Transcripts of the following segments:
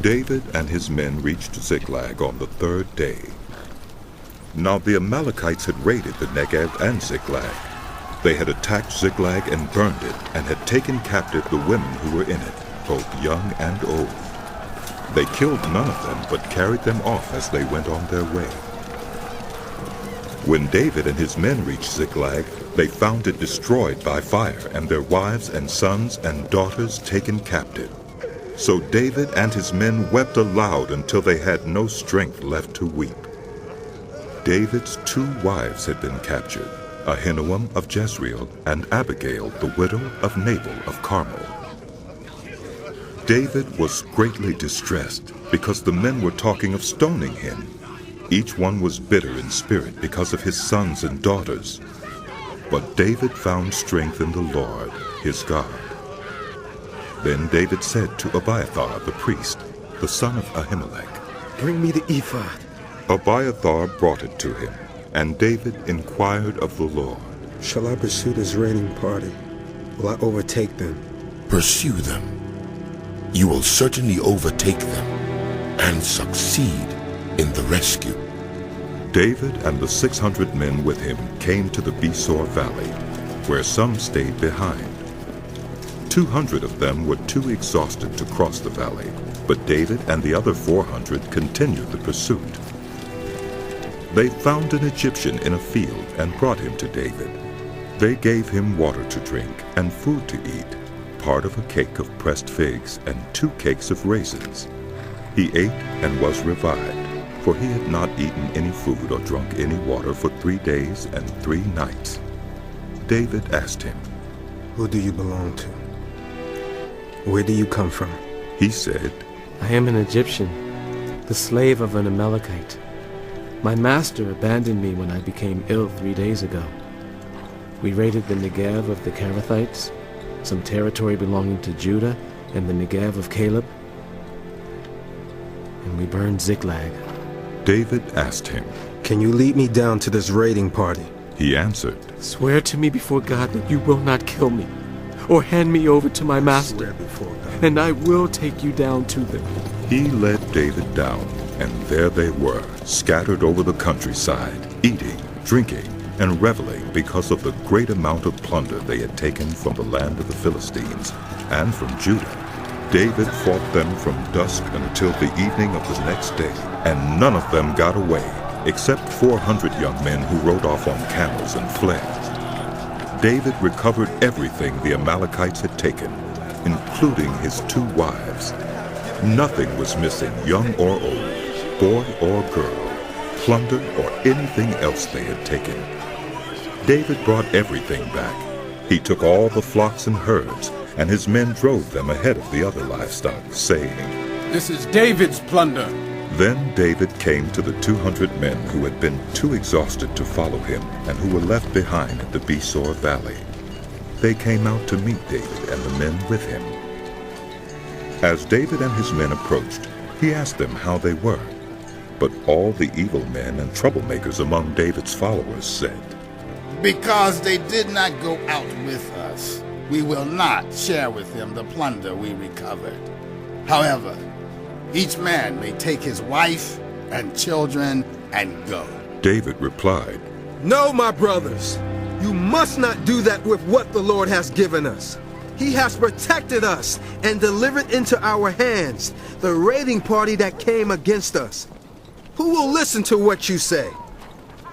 David and his men reached Ziklag on the third day. Now the Amalekites had raided the Negev and Ziklag. They had attacked Ziklag and burned it, and had taken captive the women who were in it, both young and old. They killed none of them, but carried them off as they went on their way. When David and his men reached Ziklag, they found it destroyed by fire, and their wives and sons and daughters taken captive. So David and his men wept aloud until they had no strength left to weep. David's 2 wives had been captured, Ahinoam of Jezreel and Abigail, the widow of Nabal of Carmel. David was greatly distressed because the men were talking of stoning him. Each one was bitter in spirit because of his sons and daughters. But David found strength in the Lord, his God. Then David said to Abiathar the priest, the son of Ahimelech, "Bring me the ephod." Abiathar brought it to him, and David inquired of the Lord, "Shall I pursue this raiding party? Will I overtake them?" Pursue them. You will certainly overtake them and succeed in the rescue. David and the 600 men with him came to the Besor valley, where some stayed behind. 200 of them were too exhausted to cross the valley, but David and the other 400 continued the pursuit. They found an Egyptian in a field and brought him to David. They gave him water to drink and food to eat, part of a cake of pressed figs and 2 cakes of raisins. He ate and was revived, for he had not eaten any food or drunk any water for 3 days and 3 nights. David asked him, "Who do you belong to? Where do you come from?" He said, "I am an Egyptian, the slave of an Amalekite. My master abandoned me when I became ill 3 days ago. We raided the Negev of the Kerethites, some territory belonging to Judah, and the Negev of Caleb, and we burned Ziklag." David asked him. "Can you lead me down to this raiding party?" He answered, "Swear to me before God that you will not kill me, or hand me over to my master, Swear before God. and I will take you down to them." He led David down, and there they were, scattered over the countryside, eating, drinking, and reveling because of the great amount of plunder they had taken from the land of the Philistines and from Judah. David fought them from dusk until the evening of the next day, and none of them got away, except 400 young men who rode off on camels and fled. David recovered everything the Amalekites had taken, including his 2 wives. Nothing was missing, young or old, boy or girl, plunder or anything else they had taken. David brought everything back. He took all the flocks and herds, and his men drove them ahead of the other livestock, saying, "This is David's plunder." Then David came to the 200 men who had been too exhausted to follow him and who were left behind at the Besor valley. They came out to meet David and the men with him. As David and his men approached, he asked them how they were. But all the evil men and troublemakers among David's followers said, "Because they did not go out with us, we will not share with them the plunder we recovered. However, each man may take his wife and children and go." David replied, "No, my brothers, you must not do that with what the Lord has given us. He has protected us and delivered into our hands the raiding party that came against us. Who will listen to what you say?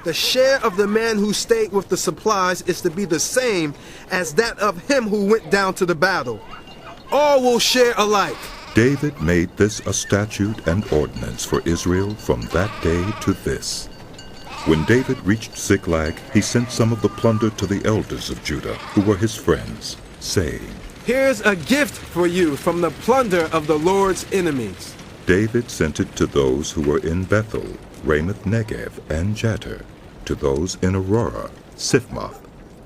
The share of the man who stayed with the supplies is to be the same as that of him who went down to the battle. All will share alike." David made this a statute and ordinance for Israel from that day to this. When David reached Ziklag, he sent some of the plunder to the elders of Judah, who were his friends, saying, "Here's a gift for you from the plunder of the Lord's enemies." David sent it to those who were in Bethel, Ramoth Negev, and Jattir, to those in Aurora, Siphmoth,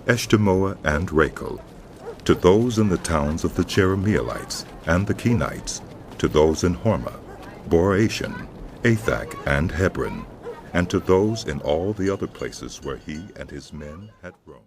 Eshtemoa, and Rachel, to those in the towns of the Jerahmeelites and the Kenites, to those in Hormah, Borashan, Athak, and Hebron, and to those in all the other places where he and his men had roamed.